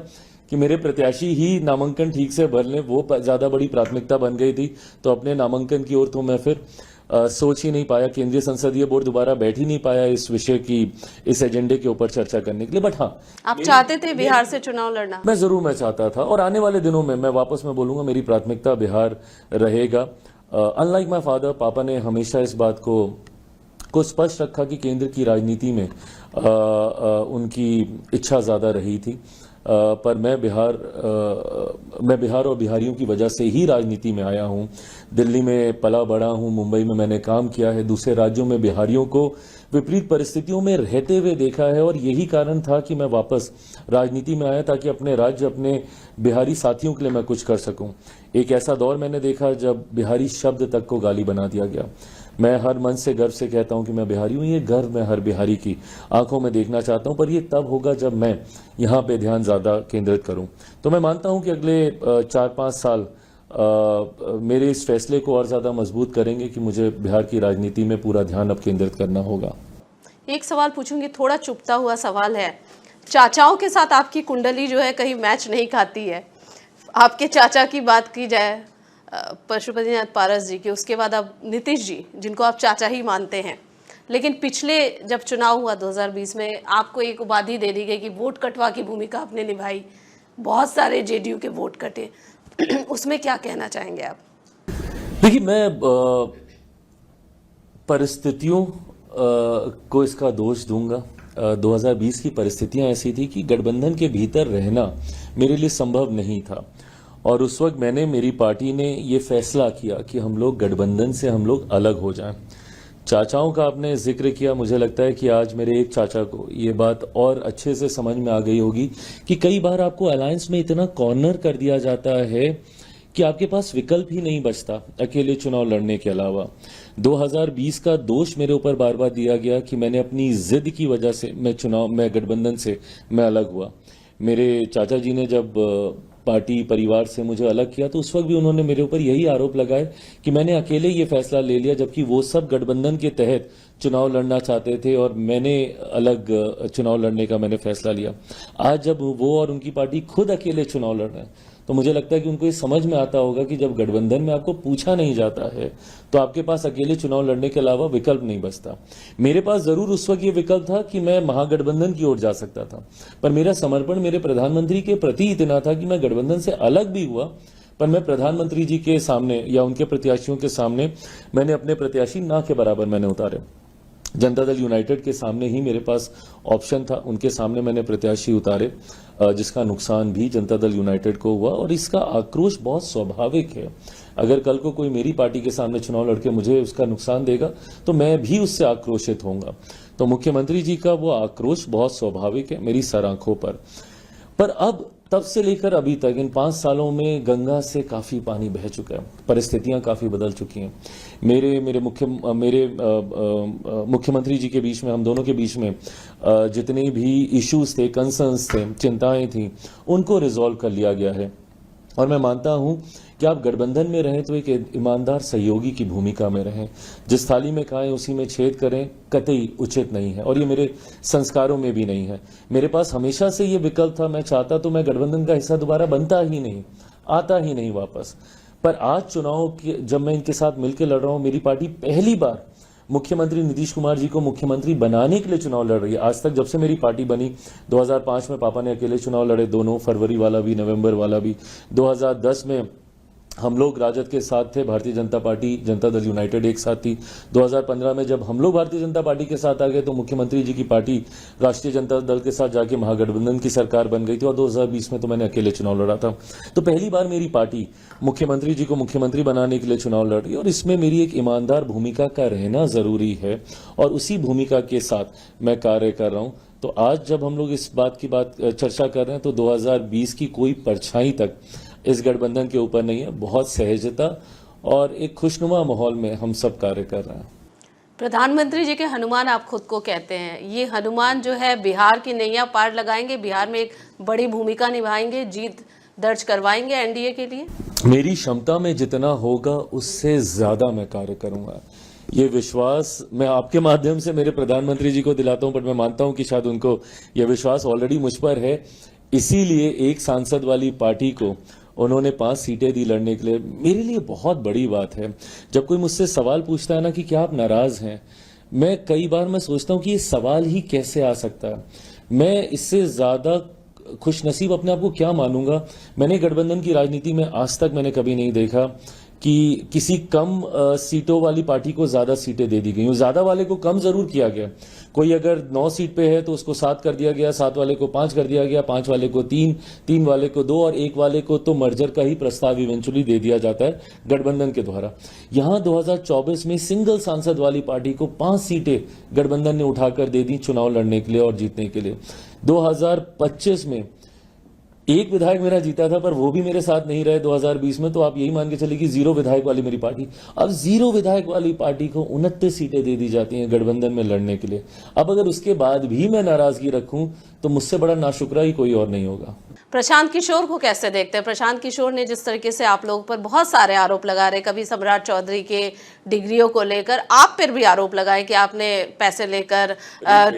कि मेरे प्रत्याशी ही नामांकन ठीक से भर लें वो ज्यादा बड़ी प्राथमिकता बन गई थी। तो अपने नामांकन की ओर तो मैं फिर सोच ही नहीं पाया, केंद्रीय संसदीय बोर्ड दोबारा बैठ ही नहीं पाया इस विषय की, इस एजेंडे के ऊपर चर्चा करने के लिए। बट हाँ, आप चाहते थे बिहार से चुनाव लड़ना? मैं चाहता था, और आने वाले दिनों में मैं वापस में बोलूंगा मेरी प्राथमिकता बिहार रहेगा। अनलाइक माय फादर, पापा ने हमेशा इस बात को स्पष्ट रखा कि केंद्र की राजनीति में उनकी इच्छा ज्यादा रही थी। पर मैं बिहार और बिहारियों की वजह से ही राजनीति में आया हूं। दिल्ली में पला बड़ा हूं, मुंबई में मैंने काम किया है, दूसरे राज्यों में बिहारियों को विपरीत परिस्थितियों में रहते हुए देखा है, और यही कारण था कि मैं वापस राजनीति में आया ताकि अपने राज्य, अपने बिहारी साथियों के लिए मैं कुछ कर सकूं। एक ऐसा दौर मैंने देखा जब बिहारी शब्द तक को गाली बना दिया गया। मैं हर मन से गर्व से कहता हूं कि मैं बिहारी हूं। ये गर्व मैं हर बिहारी की आंखों में देखना चाहता हूं, पर ये तब होगा जब मैं यहां पे ध्यान ज्यादा केंद्रित करूं। तो मैं मानता हूं कि अगले 4-5 साल मेरे इस फैसले को और ज्यादा मजबूत करेंगे कि मुझे बिहार की राजनीति में पूरा ध्यान अब केंद्रित करना होगा। एक सवाल पूछूंगी, थोड़ा चुभता हुआ सवाल है। चाचाओं के साथ आपकी कुंडली जो है कहीं मैच नहीं खाती है। आपके चाचा की बात की जाए पशुपतिनाथ पारस जी की, उसके बाद अब नीतीश जी जिनको आप चाचा ही मानते हैं, लेकिन पिछले जब चुनाव हुआ 2020 में आपको एक उपाधि दे दी गई कि वोट कटवा की भूमिका आपने निभाई, बहुत सारे जेडीयू के वोट कटे। उसमें क्या कहना चाहेंगे आप? देखिए, मैं परिस्थितियों को इसका दोष दूंगा। 2020 की परिस्थितियां ऐसी थी कि गठबंधन के भीतर रहना मेरे लिए संभव नहीं था, और उस वक्त मेरी पार्टी ने ये फैसला किया कि हम लोग गठबंधन से हम लोग अलग हो जाएं। चाचाओं का आपने जिक्र किया, मुझे लगता है कि आज मेरे एक चाचा को ये बात और अच्छे से समझ में आ गई होगी कि कई बार आपको अलायंस में इतना कॉर्नर कर दिया जाता है कि आपके पास विकल्प ही नहीं बचता अकेले चुनाव लड़ने के अलावा। 2020 का दोष मेरे ऊपर बार बार दिया गया कि मैंने अपनी जिद की वजह से मैं गठबंधन से मैं अलग हुआ। मेरे चाचा जी ने जब पार्टी परिवार से मुझे अलग किया तो उस वक्त भी उन्होंने मेरे ऊपर यही आरोप लगाए कि मैंने अकेले ये फैसला ले लिया, जबकि वो सब गठबंधन के तहत चुनाव लड़ना चाहते थे और मैंने अलग चुनाव लड़ने का मैंने फैसला लिया। आज जब वो और उनकी पार्टी खुद अकेले चुनाव लड़ रहे हैं तो मुझे लगता है कि उनको ये समझ में आता होगा कि जब गठबंधन में आपको पूछा नहीं जाता है तो आपके पास अकेले चुनाव लड़ने के अलावा विकल्प नहीं बचता। मेरे पास जरूर उस वक्त ये विकल्प था कि मैं महागठबंधन की ओर जा सकता था, पर मेरा समर्पण मेरे प्रधानमंत्री के प्रति इतना था कि मैं गठबंधन से अलग भी हुआ, पर मैं प्रधानमंत्री जी के सामने या उनके प्रत्याशियों के सामने मैंने अपने प्रत्याशी ना के बराबर मैंने उतारे। जनता दल यूनाइटेड के सामने ही मेरे पास ऑप्शन था, उनके सामने मैंने प्रत्याशी उतारे, जिसका नुकसान भी जनता दल यूनाइटेड को हुआ, और इसका आक्रोश बहुत स्वाभाविक है। अगर कल को कोई मेरी पार्टी के सामने चुनाव लड़के मुझे उसका नुकसान देगा तो मैं भी उससे आक्रोशित होऊंगा। तो मुख्यमंत्री जी का वो आक्रोश बहुत स्वाभाविक है मेरी सर आंखों पर अब तब से लेकर अभी तक इन 5 सालों में गंगा से काफी पानी बह चुका है, परिस्थितियां काफी बदल चुकी हैं। मेरे मुख्यमंत्री जी के बीच में, हम दोनों के बीच में जितने भी इश्यूज थे, कंसर्न्स थे, चिंताएं थी, उनको रिजॉल्व कर लिया गया है। और मैं मानता हूं कि आप गठबंधन में रहें तो एक ईमानदार सहयोगी की भूमिका में रहें। जिस थाली में खाएं उसी में छेद करें कतई उचित नहीं है, और ये मेरे संस्कारों में भी नहीं है। मेरे पास हमेशा से ये विकल्प था, मैं चाहता तो मैं गठबंधन का हिस्सा दोबारा बनता ही नहीं, आता ही नहीं वापस। पर आज चुनाव जब मैं इनके साथ मिलकर लड़ रहा हूं, मेरी पार्टी पहली बार मुख्यमंत्री नीतीश कुमार जी को मुख्यमंत्री बनाने के लिए चुनाव लड़ रही है। आज तक जब से मेरी पार्टी बनी, 2005 में पापा ने अकेले चुनाव लड़े, दोनों, फरवरी वाला भी, नवंबर वाला भी, 2010 में हम लोग राजद के साथ थे, भारतीय जनता पार्टी जनता दल यूनाइटेड एक साथ थी। 2015 में जब हम लोग भारतीय जनता पार्टी के साथ आ गए तो मुख्यमंत्री जी की पार्टी राष्ट्रीय जनता दल के साथ जाके महागठबंधन की सरकार बन गई थी, और 2020 में तो मैंने अकेले चुनाव लड़ा था। तो पहली बार मेरी पार्टी मुख्यमंत्री जी को मुख्यमंत्री बनाने के लिए चुनाव लड़ रही है, और इसमें मेरी एक ईमानदार भूमिका का रहना जरूरी है, और उसी भूमिका के साथ मैं कार्य कर रहा हूं। तो आज जब हम लोग इस बात की चर्चा कर रहे हैं तो 2020 की कोई परछाई तक इस गठबंधन के ऊपर नहीं है। बहुत सहजता और एक खुशनुमा माहौल में हम सब कार्य कर रहे हैं। प्रधानमंत्री जी के हनुमान आप खुद को कहते हैं, ये हनुमान जो है बिहार की नैया पार लगाएंगे, बिहार में एक बड़ी भूमिका निभाएंगे, जीत दर्ज करवाएंगे एनडीए के लिए। मेरी क्षमता में जितना होगा उससे ज्यादा मैं कार्य करूंगा। ये विश्वास मैं आपके माध्यम से मेरे प्रधानमंत्री जी को दिलाता हूं, पर मैं मानता हूं कि शायद उनको यह विश्वास ऑलरेडी मुझ पर है। इसीलिए एक सांसद वाली पार्टी को उन्होंने 5 सीटें दी लड़ने के लिए। मेरे लिए बहुत बड़ी बात है जब कोई मुझसे सवाल पूछता है ना कि क्या आप नाराज हैं, मैं कई बार मैं सोचता हूं कि ये सवाल ही कैसे आ सकता है। मैं इससे ज्यादा खुशनसीब अपने आप को क्या मानूंगा। मैंने गठबंधन की राजनीति में आज तक मैंने कभी नहीं देखा कि किसी कम सीटों वाली पार्टी को ज्यादा सीटें दे दी गई। ज्यादा वाले को कम जरूर किया गया, कोई अगर 9 सीट पे है तो उसको 7 कर दिया गया, 7 वाले को 5 कर दिया गया, 5 वाले को 3, 3 वाले को 2 और 1 वाले को तो मर्जर का ही प्रस्ताव इवेंचुअली दे दिया जाता है गठबंधन के द्वारा। यहां 2024 में सिंगल सांसद वाली पार्टी को 5 सीटें गठबंधन ने उठाकर दे दी चुनाव लड़ने के लिए और जीतने के लिए। 2025 में एक विधायक मेरा जीता था, पर वो भी मेरे साथ नहीं रहे 2020 में, तो आप यही मान के चलिए कि 0 विधायक वाली मेरी पार्टी। अब 0 विधायक वाली पार्टी को 29 सीटें दे दी जाती हैं गठबंधन में लड़ने के लिए। अब अगर उसके बाद भी मैं नाराजगी रखूं तो मुझसे बड़ा नाशुक्रा ही कोई और नहीं होगा। प्रशांत किशोर को कैसे देखते हैं? प्रशांत किशोर ने जिस तरीके से आप लोगों पर बहुत सारे आरोप लगा रहे, कभी सम्राट चौधरी के डिग्रियों को लेकर, आप पर भी आरोप लगाए कि आपने पैसे लेकर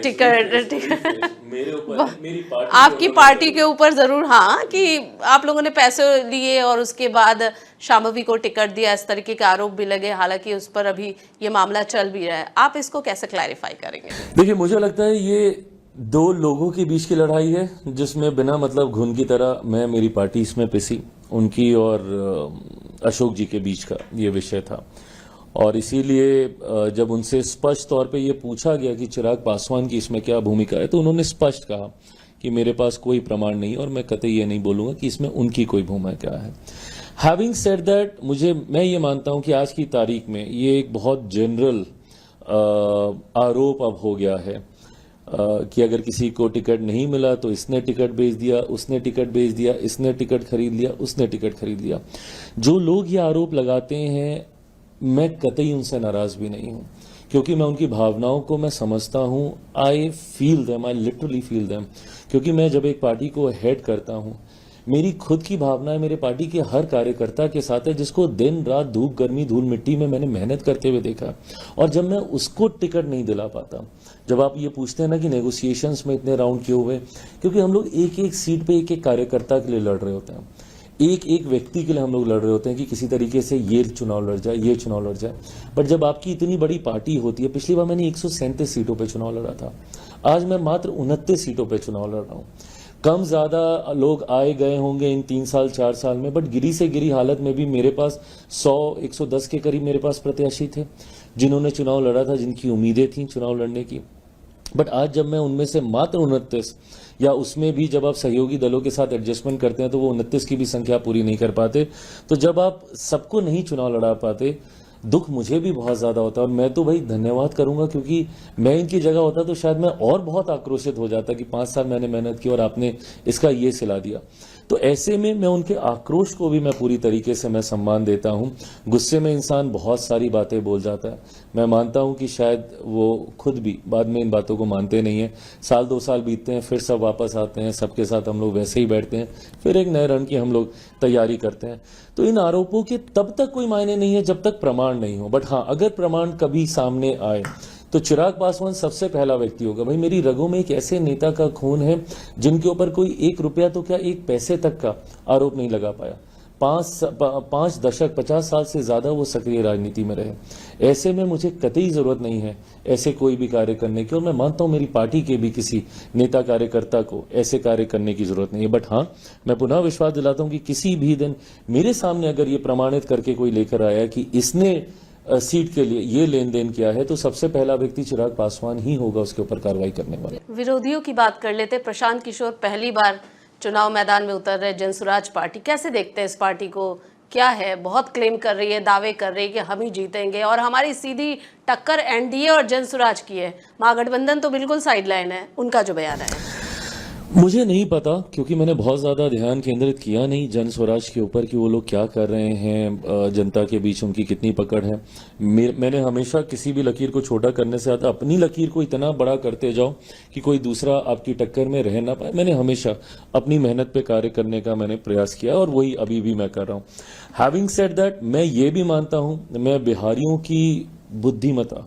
टिकट मेरे ऊपर, मेरी पार्टी आपकी पार्टी के ऊपर जरूर, हाँ, कि आप लोगों ने पैसे लिए और उसके बाद शांभवी को टिकट दिया, इस तरीके के आरोप भी लगे। हालांकि उस पर अभी ये मामला चल भी रहा है, आप इसको कैसे क्लैरिफाई करेंगे? देखिए, मुझे लगता है ये 2 लोगों के बीच की लड़ाई है, जिसमें बिना मतलब घुन की तरह मेरी पार्टी इसमें पिसी, उनकी और अशोक जी के बीच का ये विषय था। और इसीलिए जब उनसे स्पष्ट तौर पे ये पूछा गया कि चिराग पासवान की इसमें क्या भूमिका है, तो उन्होंने स्पष्ट कहा कि मेरे पास कोई प्रमाण नहीं, और मैं कतई ये नहीं बोलूंगा कि इसमें उनकी कोई भूमिका है। हैविंग सेड दैट, मैं ये मानता हूं कि आज की तारीख में ये एक बहुत जनरल आरोप अब हो गया है कि अगर किसी को टिकट नहीं मिला तो इसने टिकट बेच दिया, उसने टिकट बेच दिया, इसने टिकट खरीद लिया, उसने टिकट खरीद लिया। जो लोग ये आरोप लगाते हैं, मैं कतई उनसे नाराज भी नहीं हूं, क्योंकि मैं उनकी भावनाओं को मैं समझता हूं। I feel them, I literally feel them, क्योंकि मैं जब एक पार्टी को हेड करता हूं, मेरी खुद की भावनाएं मेरे पार्टी के हर कार्यकर्ता के साथ है, जिसको दिन रात धूप गर्मी धूल मिट्टी में मैंने मेहनत करते हुए देखा। और जब मैं उसको टिकट नहीं दिला पाता, जब आप ये पूछते हैं ना कि नेगोशिएशंस में इतने राउंड क्यों हुए, क्योंकि हम लोग एक एक सीट पे एक एक कार्यकर्ता के लिए लड़ रहे होते हैं, एक एक व्यक्ति के लिए हम लोग लड़ रहे होते हैं कि किसी तरीके से ये चुनाव लड़ जाए, ये चुनाव लड़ जाए। बट जब आपकी इतनी बड़ी पार्टी होती है, पिछली बार मैंने 137 सीटों पे चुनाव लड़ा था, आज मैं मात्र 29 सीटों पे चुनाव लड़ रहा हूं। कम ज्यादा लोग आए गए होंगे इन 3 साल 4 साल में, बट गिरी से गिरी हालत में भी मेरे पास 100-110 के करीब मेरे पास प्रत्याशी थे जिन्होंने चुनाव लड़ा था, जिनकी उम्मीदें थी चुनाव लड़ने की। बट आज जब मैं उनमें से मात्र 29, या उसमें भी जब आप सहयोगी दलों के साथ एडजस्टमेंट करते हैं तो वो 29 की भी संख्या पूरी नहीं कर पाते, तो जब आप सबको नहीं चुनाव लड़ा पाते, दुख मुझे भी बहुत ज्यादा होता है। और मैं तो भाई धन्यवाद करूंगा, क्योंकि मैं इनकी जगह होता तो शायद मैं और बहुत आक्रोशित हो जाता कि 5 साल मैंने मेहनत की और आपने इसका ये सिला दिया। तो ऐसे में मैं उनके आक्रोश को भी मैं पूरी तरीके से मैं सम्मान देता हूं। गुस्से में इंसान बहुत सारी बातें बोल जाता है, मैं मानता हूं कि शायद वो खुद भी बाद में इन बातों को मानते नहीं है। 1-2 साल बीतते हैं, फिर सब वापस आते हैं, सबके साथ हम लोग वैसे ही बैठते हैं, फिर एक नए रन की हम लोग तैयारी करते हैं। तो इन आरोपों के तब तक कोई मायने नहीं है जब तक प्रमाण नहीं हो। बट हाँ, अगर प्रमाण कभी सामने आए तो चिराग पासवान सबसे पहला व्यक्ति होगा। भाई, मेरी रगों में एक ऐसे नेता का खून है जिनके ऊपर कोई 1 रुपया तो क्या 1 पैसे तक का आरोप नहीं लगा पाया। पांच दशक 50 साल से ज्यादा वो सक्रिय राजनीति में रहे। ऐसे में मुझे कतई जरूरत नहीं है ऐसे कोई भी कार्य करने की, और मैं मानता हूं मेरी पार्टी के भी किसी नेता कार्यकर्ता को ऐसे कार्य करने की जरूरत नहीं है। बट हाँ, मैं पुनः विश्वास दिलाता हूं कि किसी भी दिन मेरे सामने अगर ये प्रमाणित करके कोई लेकर आया कि इसने सीट के लिए ये लेन देन किया है, तो सबसे पहला व्यक्ति चिराग पासवान ही होगा उसके ऊपर कार्रवाई करने वाला। विरोधियों की बात कर लेते। प्रशांत किशोर पहली बार चुनाव मैदान में उतर रहे जनसुराज पार्टी, कैसे देखते हैं इस पार्टी को? क्या है, बहुत क्लेम कर रही है, दावे कर रही है कि हम ही जीतेंगे और हमारी सीधी टक्कर एनडीए और जनसुराज की है, महागठबंधन तो बिल्कुल साइडलाइन है, उनका जो बयान है। मुझे नहीं पता, क्योंकि मैंने बहुत ज्यादा ध्यान केंद्रित किया नहीं जन स्वराज के ऊपर कि वो लोग क्या कर रहे हैं, जनता के बीच उनकी कितनी पकड़ है। मैंने हमेशा किसी भी लकीर को छोटा करने से आता अपनी लकीर को इतना बड़ा करते जाओ कि कोई दूसरा आपकी टक्कर में रह ना पाए। मैंने हमेशा अपनी मेहनत पे कार्य करने का मैंने प्रयास किया और वही अभी भी मैं कर रहा हूँ। हैविंग सेड दैट, मैं ये भी मानता हूँ, मैं बिहारियों की बुद्धिमत्ता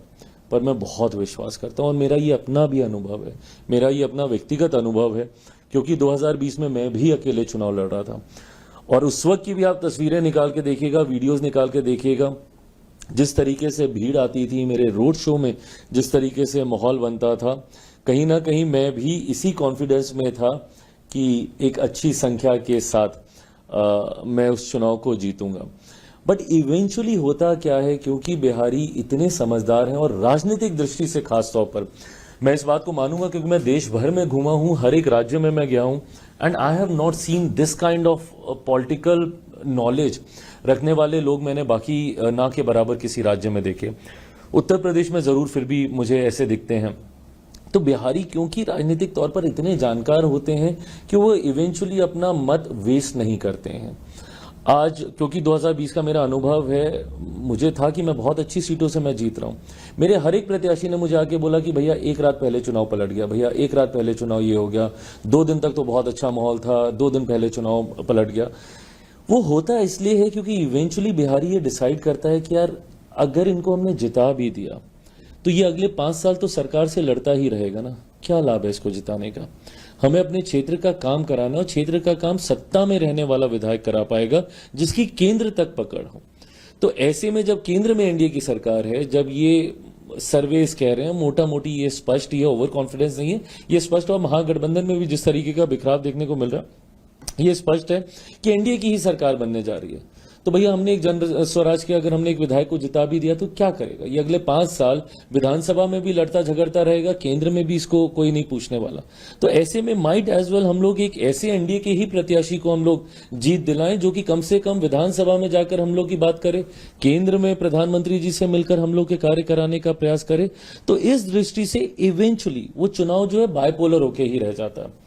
पर मैं बहुत विश्वास करता हूं, और मेरा ये अपना भी अनुभव है, मेरा ये अपना व्यक्तिगत अनुभव है, क्योंकि 2020 में मैं भी अकेले चुनाव लड़ रहा था। और उस वक्त की भी आप तस्वीरें निकाल के देखिएगा, वीडियोस निकाल के देखिएगा, जिस तरीके से भीड़ आती थी मेरे रोड शो में, जिस तरीके से माहौल बनता था, कहीं ना कहीं मैं भी इसी कॉन्फिडेंस में था कि एक अच्छी संख्या के साथ मैं उस चुनाव को जीतूंगा। बट इवेंचुअली होता क्या है, क्योंकि बिहारी इतने समझदार हैं, और राजनीतिक दृष्टि से खास तौर पर मैं इस बात को मानूंगा, क्योंकि मैं देश भर में घूमा हूं, हर एक राज्य में मैं गया हूं, and I have not seen this kind of political knowledge रखने वाले लोग मैंने बाकी ना के बराबर किसी राज्य में देखे। उत्तर प्रदेश में जरूर फिर भी मुझे ऐसे दिखते हैं। तो बिहारी क्योंकि राजनीतिक तौर पर इतने जानकार होते हैं कि वो इवेंचुअली अपना मत वेस्ट नहीं करते हैं। आज क्योंकि 2020 का मेरा अनुभव है, मुझे था कि मैं बहुत अच्छी सीटों से मैं जीत रहा हूं। मेरे हर एक प्रत्याशी ने मुझे आके बोला कि भैया एक रात पहले चुनाव पलट गया, भैया एक रात पहले चुनाव ये हो गया, 2 दिन तक तो बहुत अच्छा माहौल था, 2 दिन पहले चुनाव पलट गया। वो होता इसलिए है क्योंकि इवेंचुअली बिहारी ये डिसाइड करता है कि यार अगर इनको हमने जिता भी दिया तो ये अगले 5 साल तो सरकार से लड़ता ही रहेगा ना, क्या लाभ है इसको जिताने का। हमें अपने क्षेत्र का काम कराना, और क्षेत्र का काम सत्ता में रहने वाला विधायक करा पाएगा जिसकी केंद्र तक पकड़ हो। तो ऐसे में जब केंद्र में एनडीए की सरकार है, जब ये सर्वेस कह रहे हैं मोटा मोटी, ये स्पष्ट, ये ओवर कॉन्फिडेंस नहीं है, ये स्पष्ट, और महागठबंधन में भी जिस तरीके का बिखराव देखने को मिल रहा है, ये स्पष्ट है कि एनडीए की ही सरकार बनने जा रही है। तो भैया हमने एक जन स्वराज के अगर हमने एक विधायक को जिता भी दिया तो क्या करेगा, ये अगले 5 साल विधानसभा में भी लड़ता झगड़ता रहेगा, केंद्र में भी इसको कोई नहीं पूछने वाला। तो ऐसे में माइट एज वेल हम लोग एक ऐसे एनडीए के ही प्रत्याशी को हम लोग जीत दिलाएं जो कि कम से कम विधानसभा में जाकर हम लोग की बात करे, केंद्र में प्रधानमंत्री जी से मिलकर हम लोग के कार्य कराने का प्रयास करे। तो इस दृष्टि से इवेंचुअली वो चुनाव जो है बायपोलर होके ही रह जाता है।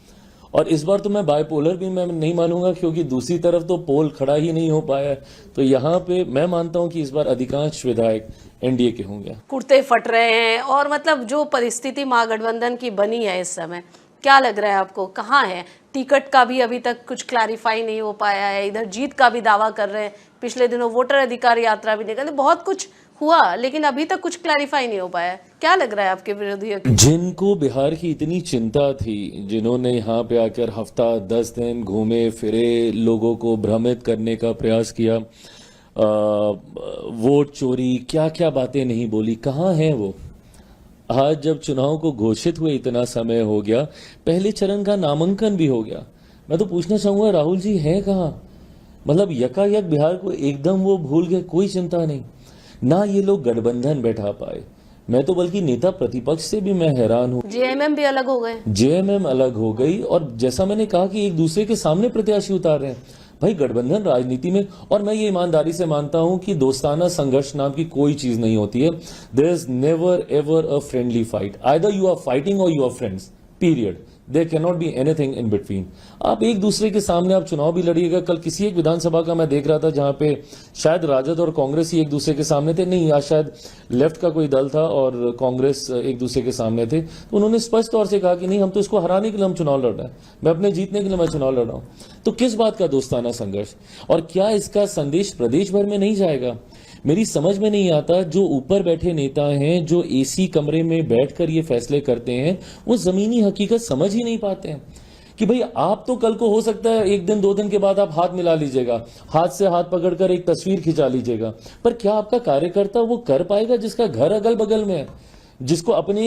और इस बार तो मैं बायपोलर भी मैं नहीं मानूंगा, क्योंकि दूसरी तरफ तो पोल खड़ा ही नहीं हो पाया। तो यहाँ पे मैं मानता हूँ कि इस बार अधिकांश विधायक एनडीए के होंगे। कुर्ते फट रहे हैं, और मतलब जो परिस्थिति महागठबंधन की बनी है इस समय, क्या लग रहा है आपको, कहाँ है? टिकट का भी अभी तक कुछ क्लैरिफाई नहीं हो पाया है, इधर जीत का भी दावा कर रहे हैं, पिछले दिनों वोटर अधिकार यात्रा भी निकली, बहुत कुछ हुआ लेकिन अभी तक कुछ क्लैरिफाई नहीं हो पाया। क्या लग रहा है आपके विरोधियों की? जिनको बिहार की इतनी चिंता थी, जिन्होंने यहाँ पे आकर हफ्ता 10 दिन घूमे फिरे, लोगों को भ्रमित करने का प्रयास किया, वोट चोरी, क्या क्या बातें नहीं बोली, कहाँ हैं वो? आज जब चुनाव को घोषित हुए इतना समय हो गया, पहले चरण का नामांकन भी हो गया, मैं तो पूछना चाहूंगा राहुल जी है कहाँ? मतलब यकायक बिहार को एकदम वो भूल गए, कोई चिंता नहीं ना, ये लोग गठबंधन बैठा पाए। मैं तो बल्कि नेता प्रतिपक्ष से भी मैं हैरान हूँ। जेएमएम भी अलग हो गए, जेएमएम अलग हो गई, और जैसा मैंने कहा कि एक दूसरे के सामने प्रत्याशी उतार रहे हैं। भाई गठबंधन राजनीति में, और मैं ये ईमानदारी से मानता हूं कि दोस्ताना संघर्ष नाम की कोई चीज नहीं होती है। There is never ever a friendly fight, either you are fighting और you are friends, period. There can not be anything in between. आप एक दूसरे के सामने आप चुनाव भी लड़िएगा। कल किसी एक विधानसभा का मैं देख रहा था जहां पे शायद राजद और कांग्रेस ही एक दूसरे के सामने थे, नहीं आज शायद लेफ्ट का कोई दल था और कांग्रेस एक दूसरे के सामने थे, तो उन्होंने स्पष्ट तौर से कहा कि नहीं हम तो इसको हराने के लिए हम चुनाव लड़ रहे हैं, मैं अपने जीतने के लिए मैं चुनाव लड़ रहा हूं। तो किस बात का दोस्ताना संघर्ष, और क्या इसका संदेश प्रदेश भर में नहीं जाएगा? मेरी समझ में नहीं आता, जो ऊपर बैठे नेता हैं, जो एसी कमरे में बैठकर ये फैसले करते हैं, वो जमीनी हकीकत समझ ही नहीं पाते हैं कि भाई आप तो कल को हो सकता है 1 दिन 2 दिन के बाद आप हाथ मिला लीजिएगा, हाथ से हाथ पकड़कर एक तस्वीर खिंचा लीजिएगा, पर क्या आपका कार्यकर्ता वो कर पाएगा जिसका घर अगल बगल में है, जिसको अपने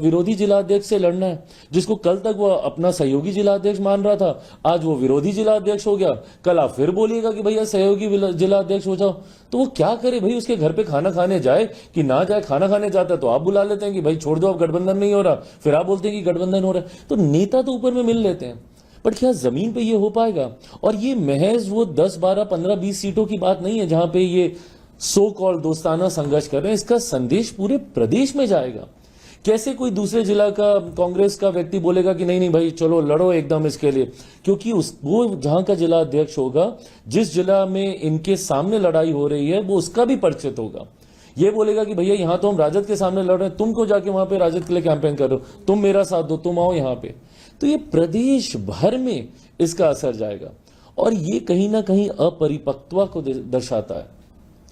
विरोधी जिलाध्यक्ष से लड़ना है, जिसको कल तक वो अपना सहयोगी जिलाध्यक्ष मान रहा था, आज वो विरोधी जिलाध्यक्ष हो गया, कल आप फिर बोलिएगा कि भैया सहयोगी जिलाध्यक्ष हो जाओ, तो वो क्या करे भाई? उसके घर पे खाना खाने जाए कि ना जाए? खाना खाने जाता है तो आप बुला लेते हैं कि भाई छोड़ दो, अब गठबंधन नहीं हो रहा, फिर आप बोलते हैं कि गठबंधन हो रहा है। तो नेता तो ऊपर में मिल लेते हैं, बट क्या जमीन पे ये हो पाएगा? और ये महज वो 10, 12, 15, 20 सीटों की बात नहीं है जहां पे ये सो कॉल दोस्ताना संघर्ष कर रहे हैं, इसका संदेश पूरे प्रदेश में जाएगा। कैसे कोई दूसरे जिला का कांग्रेस का व्यक्ति बोलेगा कि नहीं नहीं भाई चलो लड़ो एकदम इसके लिए, क्योंकि वो जहां का जिला अध्यक्ष होगा, जिस जिला में इनके सामने लड़ाई हो रही है, वो उसका भी परिचित होगा। ये बोलेगा कि भैया यहां तो हम राजद के सामने लड़ रहे हैं, तुमको जाके वहां पे राजद के लिए कैंपेन करो, तुम मेरा साथ दो, तुम आओ यहां पे। तो ये प्रदेश भर में इसका असर जाएगा और ये कहीं ना कहीं अपरिपक्वता को दर्शाता है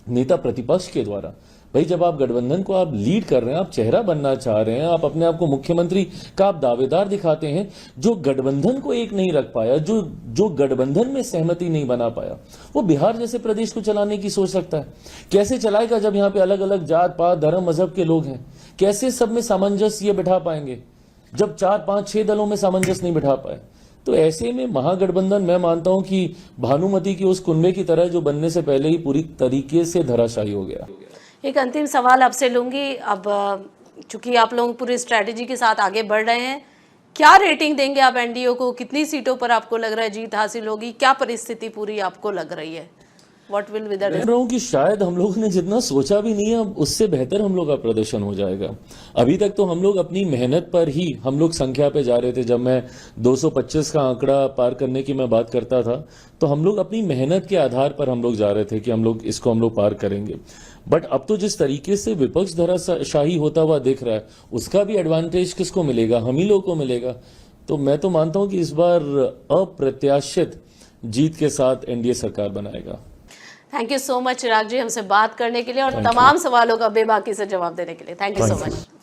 नेता प्रतिपक्ष के द्वारा। भाई जब आप गठबंधन को आप लीड कर रहे हैं, आप चेहरा बनना चाह रहे हैं, आप अपने आप को मुख्यमंत्री का आप दावेदार दिखाते हैं, जो गठबंधन को एक नहीं रख पाया, जो गठबंधन में सहमति नहीं बना पाया, वो बिहार जैसे प्रदेश को चलाने की सोच रखता है। कैसे चलाएगा जब यहाँ पे अलग अलग जात पात धर्म मजहब के लोग हैं? कैसे सब में सामंजस्य बिठा पाएंगे जब 4, 5, 6 दलों में सामंजस्य नहीं बिठा पाए? तो ऐसे में महागठबंधन मैं मानता हूं कि भानुमति की उस कुंभे की तरह जो बनने से पहले ही पूरी तरीके से धराशायी हो गया। एक अंतिम सवाल आपसे लूंगी। अब चूंकि आप लोग पूरी स्ट्रैटेजी के साथ आगे बढ़ रहे हैं, क्या रेटिंग देंगे आप एनडीए को? कितनी सीटों पर आपको लग रहा है जीत हासिल होगी? क्या परिस्थिति पूरी आपको लग रही है? व्हाट विल बी द कह रहा हूं कि शायद हम लोगों ने जितना सोचा भी नहीं है, अब उससे बेहतर हम लोग का प्रदर्शन हो जाएगा। अभी तक तो हम लोग अपनी मेहनत पर ही हम लोग संख्या पे जा रहे थे। जब मैं 225 का आंकड़ा पार करने की मैं बात करता था, तो हम लोग अपनी मेहनत के आधार पर हम लोग जा रहे थे कि हम लोग पार करेंगे। बट अब तो जिस तरीके से विपक्ष धराशायी होता हुआ दिख रहा है, उसका भी एडवांटेज किसको मिलेगा? हम ही लोग को मिलेगा। तो मैं तो मानता हूं कि इस बार अप्रत्याशित जीत के साथ एनडीए सरकार बनाएगा। थैंक यू सो मच चिराग जी, हमसे बात करने के लिए और तमाम सवालों का बेबाकी से जवाब देने के लिए। Thank you so much.